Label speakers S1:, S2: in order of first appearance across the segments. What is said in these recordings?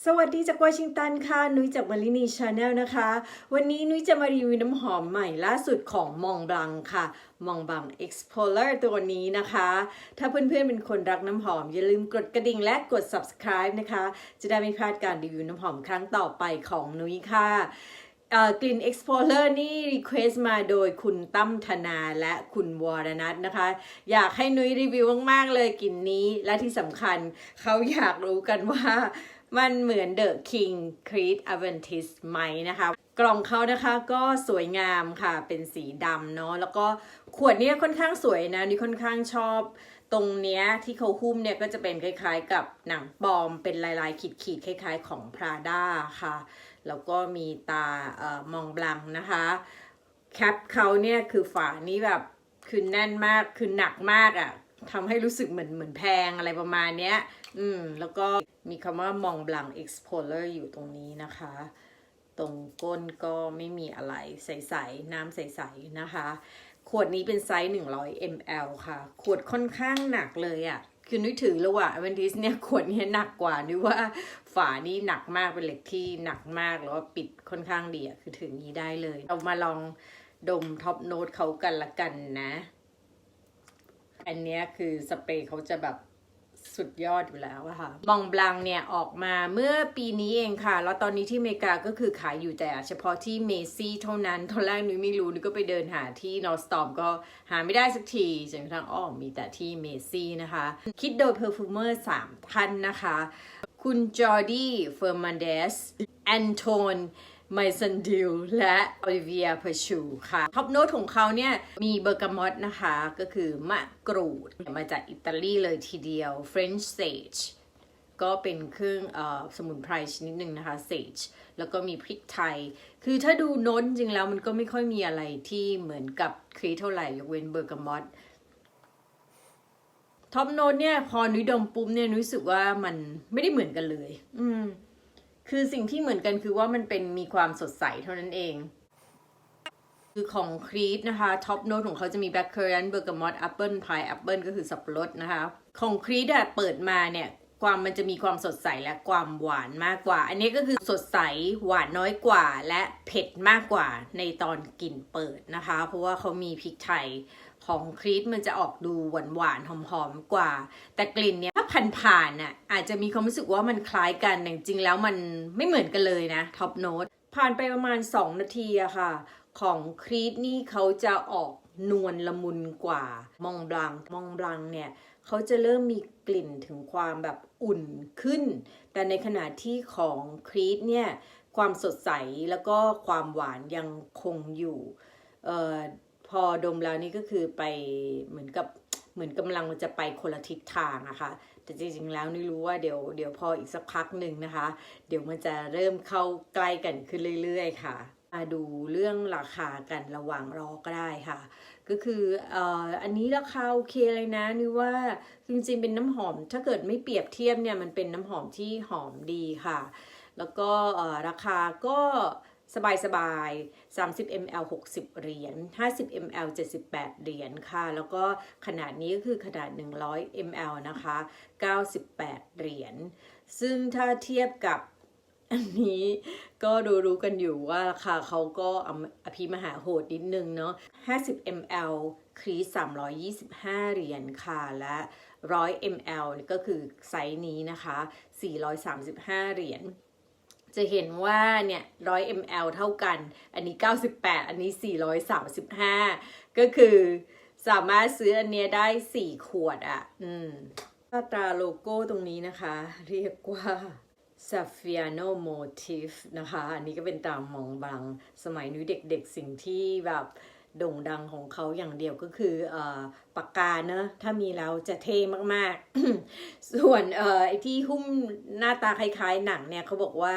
S1: สวัสดีจากวอชิงตันค่ะนุ้ยจากมารินีชาแนลนะคะวันนี้นุ้ยจะมารีวิวน้ำหอมใหม่ล่าสุดของมองบลังค่ะมองบลัง Explorer ตัวนี้นะคะถ้าเพื่อนๆเป็นคนรักน้ำหอมอย่าลืมกดกระดิ่งและกด subscribe นะคะจะได้ไม่พลาดการรีวิวน้ำหอมครั้งต่อไปของนุ้ยค่ะกลิ่น Explorer นี่รีเควสมาโดยคุณตั้มธนาและคุณวรนัทนะคะอยากให้นุ้ยรีวิวมากๆเลยกลิ่นนี้และที่สำคัญเขาอยากรู้กันว่ามันเหมือน The King Creed Aventis ไหมนะคะกล่องเขานะคะก็สวยงามค่ะเป็นสีดำเนาะแล้วก็ขวดนี้ค่อนข้างสวยนะนี่ค่อนข้างชอบตรงเนี้ยที่เขาหุ้มเนี่ยก็จะเป็นคล้ายๆกับหนังปลอมเป็นลายๆขีดๆคล้ายๆของ Prada ค่ะแล้วก็มีตามองบลังนะคะแคปเขาเนี่ยคือฝานี้แบบคือแน่นมากคือหนักมากอ่ะทำให้รู้สึกเหมือนแพงอะไรประมาณเนี้ยแล้วก็มีคำว่ามองบลัง Explorer อยู่ตรงนี้นะคะตรงก้นก็ไม่มีอะไรใสๆน้ำใสๆนะคะขวดนี้เป็นไซส์100 ml ค่ะขวดค่อนข้างหนักเลยอ่ะคือนึกถือแล้วว่า Aventis เนี่ยขวดนี้หนักกว่านึกว่าฝานี่หนักมากเป็นเหล็กที่หนักมากแล้วก็ปิดค่อนข้างดีอ่ะคือถึงนี้ได้เลยเรามาลองดมท็อปโน้ตเขากันละกันนะอันนี้คือสเปรย์เขาจะแบบสุดยอดอยู่แล้วอะค่ะมองบลังเนี่ยออกมาเมื่อปีนี้เองค่ะแล้วตอนนี้ที่อเมริกาก็คือขายอยู่แต่เฉพาะที่เมซี่เท่านั้นตอนแรกนุ้ยไม่รู้นุ้ยก็ไปเดินหาที่นอร์สตอมก็หาไม่ได้สักทีจนกระทั่งมีแต่ที่เมซี่นะคะคิดโดยเพอร์ฟูเมอร์3ท่านนะคะคุณจอร์ดี้เฟอร์มันเดสแอนโทนไมซันดิลและโอลิเวียเพอร์ชูค่ะท็อปโน้ตของเขาเนี่ยมีเบอร์กามอตนะคะก็คือมะกรูดมาจากอิตาลีเลยทีเดียว French sage ก็เป็นเครื่องสมุนไพรชนิดหนึ่งนะคะ sage แล้วก็มีพริกไทยคือถ้าดูโน้ตจริงแล้วมันก็ไม่ค่อยมีอะไรที่เหมือนกับครีเท่าไหร่ยกเว้นเบอร์กามอตท็อปโน้ตเนี่ยพอนุ้ยดมปุ๊บเนี่ยนุ้ยรู้สึกว่ามันไม่ได้เหมือนกันเลยคือสิ่งที่เหมือนกันคือว่ามันเป็นมีความสดใสเท่านั้นเองคือของครีดนะคะท็อปโน้ตของเขาจะมีแบล็คเคอรันเบอร์กามอตแอปเปิลพายแอปเปิลก็คือสับปะรดนะคะของครีดอะเปิดมาเนี่ยมันจะมีความสดใสและความหวานมากกว่าอันนี้ก็คือสดใสหวานน้อยกว่าและเผ็ดมากกว่าในตอนกลิ่นเปิดนะคะเพราะว่าเขามีพริกไทยของครีดมันจะออกดูหวานหอมๆกว่าแต่กลิ่นเนี้ยถ้าผ่านน่ะอาจจะมีความรู้สึกว่ามันคล้ายกันแต่จริงๆแล้วมันไม่เหมือนกันเลยนะท็อปโน้ตผ่านไปประมาณ2 นาทีอะค่ะของครีดนี่เขาจะออกนวลละมุนกว่ามองบลังเนี่ยเขาจะเริ่มมีกลิ่นถึงความแบบอุ่นขึ้นแต่ในขณะที่ของครีดเนี่ยความสดใสแล้วก็ความหวานยังคงอยู่พอดมแล้วนี่ก็คือไปเหมือนกำลังจะไปคนละทิศทางนะคะแต่จริงๆแล้วนี่รู้ว่าเดี๋ยวพออีกสักพักหนึ่งนะคะเดี๋ยวมันจะเริ่มเข้าใกล้กันขึ้นเรื่อยๆค่ะมาดูเรื่องราคากันระหว่างรอก็ได้ค่ะก็คืออันนี้ราคาโอเคเลยนะนี่ว่าจริงๆเป็นน้ำหอมถ้าเกิดไม่เปรียบเทียบเนี่ยมันเป็นน้ำหอมที่หอมดีค่ะแล้วก็ราคาก็สบาย30 ml 60 เหรียญ50 ml 78 เหรียญค่ะแล้วก็ขนาดนี้ก็คือขนาด100 ml นะคะ98 เหรียญซึ่งถ้าเทียบกับอันนี้ก็รู้กันอยู่ว่าราคาเขาก็อภิมหาโหดนิดนึงเนาะ50 ml ครีส325 เหรียญค่ะและ100 ml ก็คือไซส์นี้นะคะ435 เหรียญจะเห็นว่าเนี่ย100 ml เท่ากันอันนี้98อันนี้435ก็คือสามารถซื้ออันเนี้ยได้4 ขวดอ่ะตราโลโก้ตรงนี้นะคะเรียกว่า Saffiano Motif นะคะอันนี้ก็เป็นตามมองบลังสมัยนุ้ยเด็กๆสิ่งที่แบบโด่งดังของเขาอย่างเดียวก็คือปากกาเนอะถ้ามีแล้วจะเท่มากๆ ส่วนไอ้ที่หุ้มหน้าตาคล้ายๆหนังเนี่ยเขาบอกว่า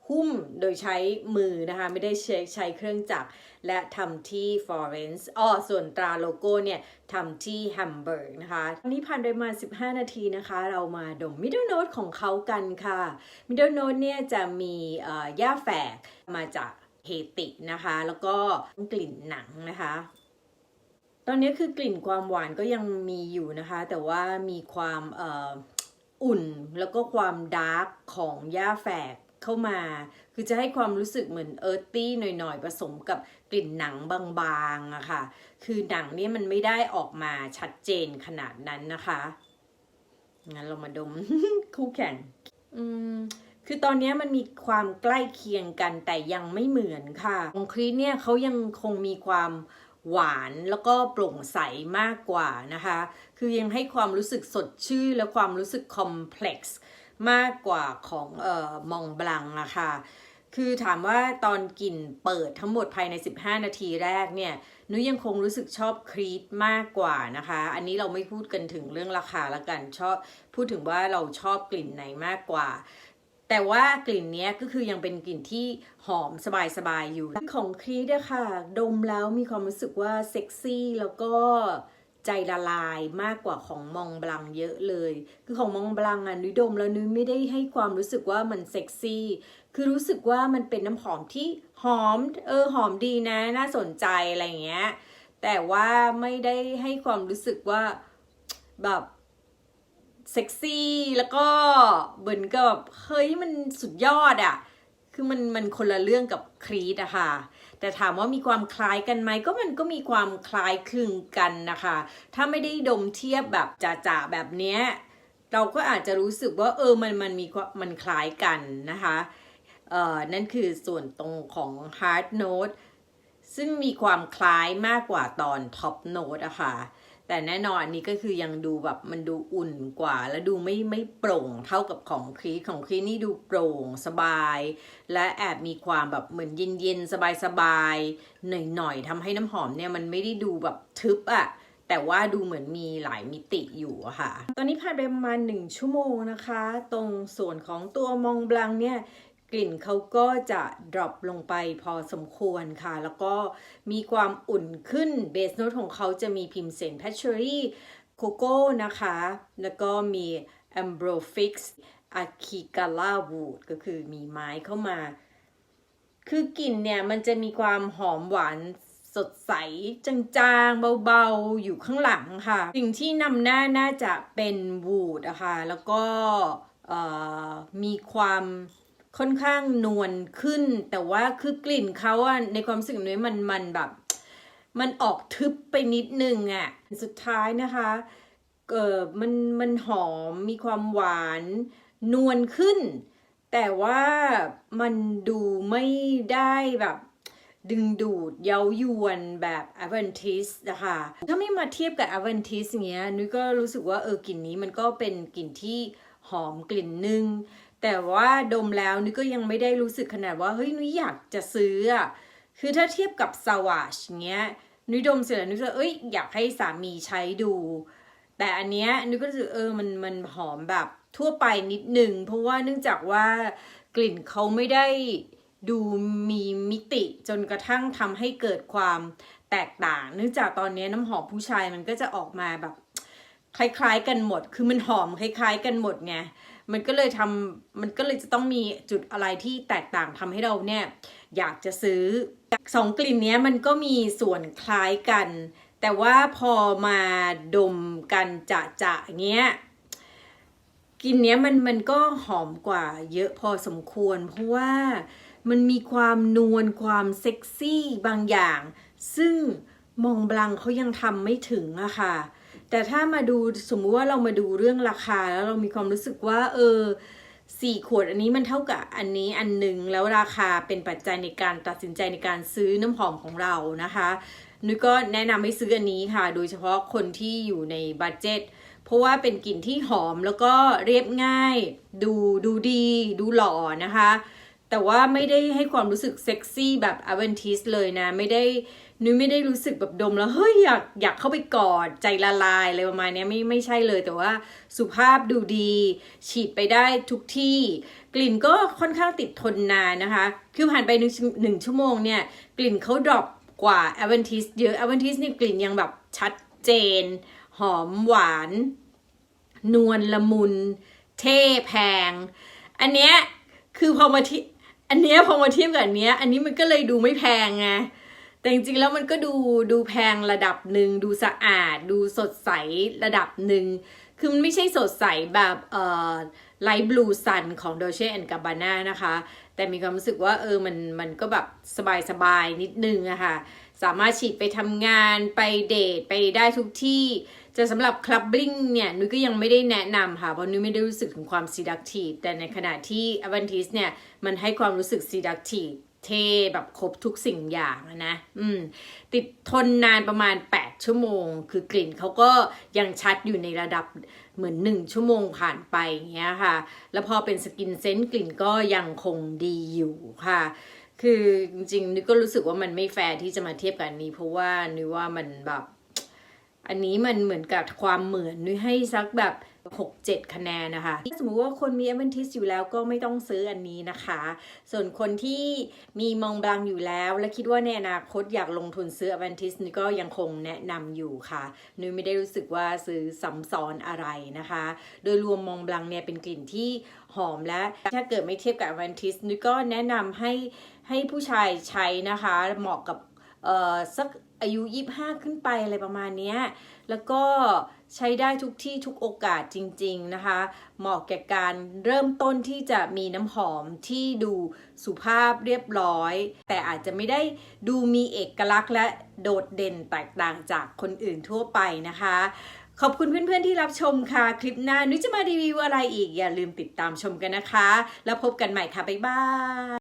S1: หุ้มโดยใช้มือนะคะไม่ได้ใช้เครื่องจักรและทำที่ฟลอเรนซ์ส่วนตราโลโก้เนี่ยทำที่แฮมเบิร์กนะคะนี่ผ่านไปประมาณ15 นาทีนะคะเรามาดม Middle Note ของเขากันค่ะ Middle Note เนี่ยจะมีหญ้าแฝกมาจากเฮตินะคะแล้วก็กลิ่นหนังนะคะตอนนี้คือกลิ่นความหวานก็ยังมีอยู่นะคะแต่ว่ามีความ อุ่นแล้วก็ความดาร์กของหญ้าแฝกเข้ามา คือจะให้ความรู้สึกเหมือนเอิร์ธตี้หน่อยๆผสมกับกลิ่นหนังบางๆอะค่ะคือหนังเนี่ยมันไม่ได้ออกมาชัดเจนขนาดนั้นนะคะงั้นเรามาดม คู่แข่งคือตอนนี้มันมีความใกล้เคียงกันแต่ยังไม่เหมือนค่ะของครีสเนี่ยเขายังคงมีความหวานแล้วก็โปร่งใสมากกว่านะคะคือยังให้ความรู้สึกสดชื่นและความรู้สึกคอมเพล็กซ์มากกว่าของมองบลังอะค่ะคือถามว่าตอนกลิ่นเปิดทั้งหมดภายใน15นาทีแรกเนี่ยนุ้ยยังคงรู้สึกชอบครีสมากกว่านะคะอันนี้เราไม่พูดกันถึงเรื่องราคาละกันพูดถึงว่าเราชอบกลิ่นไหนมากกว่าแต่ว่ากลิ่นนี้ก็คือยังเป็นกลิ่นที่หอมสบายๆอยู่ของครีสอะค่ะดมแล้วมีความรู้สึกว่าเซ็กซี่แล้วก็ใจละลายมากกว่าของมองบลังเยอะเลยคือของมองบลังอะนุ้ยดมแล้วนุ้ยไม่ได้ให้ความรู้สึกว่ามันเซ็กซี่คือรู้สึกว่ามันเป็นน้ำหอมที่หอมหอมดีนะน่าสนใจอะไรเงี้ยแต่ว่าไม่ได้ให้ความรู้สึกว่าแบบเซ็กซี่แล้วก็เหมือนกับเฮ้ยมันสุดยอดอะคือมันคนละเรื่องกับครีสอะค่ะแต่ถามว่ามีความคล้ายกันไหมก็มันก็มีความคล้ายคลึงกันนะคะถ้าไม่ได้ดมเทียบแบบจ๋าๆแบบเนี้ยเราก็อาจจะรู้สึกว่ามันคล้ายกันนะคะนั่นคือส่วนตรงของ Hard Note ซึ่งมีความคล้ายมากกว่าตอน Top Note อะค่ะแต่แน่นอนอันนี้ก็คือยังดูแบบมันดูอุ่นกว่าและดูไม่โปร่งเท่ากับของครีสนี่ดูโปร่งสบายและแอบมีความแบบเหมือนเย็นๆสบายๆหน่อยๆทำให้น้ำหอมเนี่ยมันไม่ได้ดูแบบทึบอะแต่ว่าดูเหมือนมีหลายมิติอยู่อะค่ะตอนนี้ผ่านไปประมาณ1ชั่วโมงนะคะตรงส่วนของตัวมองบลังเนี่ยกลิ่นเขาก็จะดรอปลงไปพอสมควรค่ะแล้วก็มีความอุ่นขึ้นเบสโน้ตของเขาจะมีพิมเซนแพชเชอรี่โกโก้นะคะแล้วก็มีแอมโบรฟิกซ์อะคิกาลาวูดก็คือมีไม้เข้ามาคือกลิ่นเนี่ยมันจะมีความหอมหวานสดใสจางๆเบาๆอยู่ข้างหลังค่ะสิ่งที่นำหน้าน่าจะเป็นวูดอะค่ะแล้วก็มีความค่อนข้างนวลขึ้นแต่ว่าคือกลิ่นเขาอะในความรู้สึกนี้มันแบบมันออกทึบไปนิดนึงอะสุดท้ายนะคะมันหอมมีความหวานนวลขึ้นแต่ว่ามันดูไม่ได้แบบดึงดูดเย้ายวนแบบ Aventis นะคะถ้าไม่มาเทียบกับ Aventis อย่างเงี้ยนุ้ยก็รู้สึกว่ากลิ่นนี้มันก็เป็นกลิ่นที่หอมกลิ่นนึงแต่ว่าดมแล้วนุ้ยก็ยังไม่ได้รู้สึกขนาดว่าเฮ้ยนุ้ยอยากจะซื้ออะคือถ้าเทียบกับ Savage เงี้ยนุ้ยดมเสร็จแล้วนุ้ยก็อยากให้สามีใช้ดูแต่อันเนี้ยนุ้ยก็รู้สึกมันหอมแบบทั่วไปนิดนึงเพราะว่าเนื่องจากว่ากลิ่นเขาไม่ได้ดูมีมิติจนกระทั่งทำให้เกิดความแตกต่างเนื่องจากตอนนี้น้ำหอมผู้ชายมันก็จะออกมาแบบคล้ายๆกันหมดคือมันหอมคล้ายๆกันหมดไงมันก็เลยจะต้องมีจุดอะไรที่แตกต่างทำให้เราเนี่ยอยากจะซื้อสองกลิ่นนี้มันก็มีส่วนคล้ายกันแต่ว่าพอมาดมกันจะเงี้ยกลิ่นเนี้ยมันก็หอมกว่าเยอะพอสมควรเพราะว่ามันมีความนวลความเซ็กซี่บางอย่างซึ่งมองบลังเขายังทำไม่ถึงอะค่ะแต่ถ้ามาดูสมมุติว่าเรามาดูเรื่องราคาแล้วเรามีความรู้สึกว่า4 ขวดอันนี้มันเท่ากับอันนี้อันหนึ่งแล้วราคาเป็นปัจจัยในการตัดสินใจในการซื้อน้ำหอมของเรานะคะนุ้ยก็แนะนำให้ซื้ออันนี้ค่ะโดยเฉพาะคนที่อยู่ในบัดเจ็ตเพราะว่าเป็นกลิ่นที่หอมแล้วก็เรียบง่ายดูดีดูหล่อนะคะแต่ว่าไม่ได้ให้ความรู้สึกเซ็กซี่แบบ Aventis เลยนะนุ้ยไม่ได้รู้สึกแบบดมแล้วเฮ้ยอยากเข้าไปกอดใจละลายอะไรประมาณนี้ไม่ใช่เลยแต่ว่าสุภาพดูดีฉีดไปได้ทุกที่กลิ่นก็ค่อนข้างติดทนนานนะคะคือผ่านไป1 ชั่วโมงเนี่ยกลิ่นเขาดรอปกว่า Aventis เยอะ Aventis นี่กลิ่นยังแบบชัดเจนหอมหวานนวลละมุนเท่แพงอันเนี้ยคือพอมาเทียบกับอันนี้มันก็เลยดูไม่แพงไงแต่จริงๆแล้วมันก็ดูแพงระดับหนึ่งดูสะอาดดูสดใสระดับหนึ่ง คือมันไม่ใช่สดใสแบบไลท์บลูซันของ Dolce & Gabbana นะคะแต่มีความรู้สึกว่ามันก็แบบสบายนิดนึงอะค่ะสามารถฉีดไปทำงานไปเดทไปได้ทุกที่จะสำหรับคลับบลิงเนี่ยนุ้ยก็ยังไม่ได้แนะนำค่ะเพราะนุ้ยไม่ได้รู้สึกถึงความ seductive แต่ในขณะที่ Aventis เนี่ยมันให้ความรู้สึก seductive เท่แบบครบทุกสิ่งอย่างนะติดทนนานประมาณ8ชั่วโมงคือกลิ่นเขาก็ยังชัดอยู่ในระดับเหมือน1ชั่วโมงผ่านไปอย่างเงี้ยค่ะแล้วพอเป็นสกินเซนต์กลิ่นก็ยังคงดีอยู่ค่ะคือจริงๆนึกก็รู้สึกว่ามันไม่แฟร์ที่จะมาเทียบกับอันนี้เพราะว่านึกว่ามันแบบอันนี้มันเหมือนกับความเหมือนนึกให้สักแบบ6-7 คะแนนนะคะถ้าสมมติว่าคนมี Amethyst อยู่แล้วก็ไม่ต้องซื้ออันนี้นะคะส่วนคนที่มีมองบลังอยู่แล้วและคิดว่าในอนาคตอยากลงทุนซื้อ Amethyst นี่ก็ยังคงแนะนำอยู่ค่ะนุ้ยไม่ได้รู้สึกว่าซื้อซ้ำซ้อนอะไรนะคะโดยรวมมองบลังเนี่ยเป็นกลิ่นที่หอมและถ้าเกิดไม่เทียบกับ Amethyst นุ้ยก็แนะนำให้ผู้ชายใช้นะคะเหมาะกับสักอายุ25ขึ้นไปอะไรประมาณนี้แล้วก็ใช้ได้ทุกที่ทุกโอกาสจริงๆนะคะเหมาะแก่การเริ่มต้นที่จะมีน้ำหอมที่ดูสุภาพเรียบร้อยแต่อาจจะไม่ได้ดูมีเอกลักษณ์และโดดเด่นแตกต่างจากคนอื่นทั่วไปนะคะขอบคุณเพื่อนๆที่รับชมค่ะคลิปหน้านุ้ยจะมารีวิวอะไรอีกอย่าลืมติดตามชมกันนะคะแล้วพบกันใหม่ค่ะบ๊ายบาย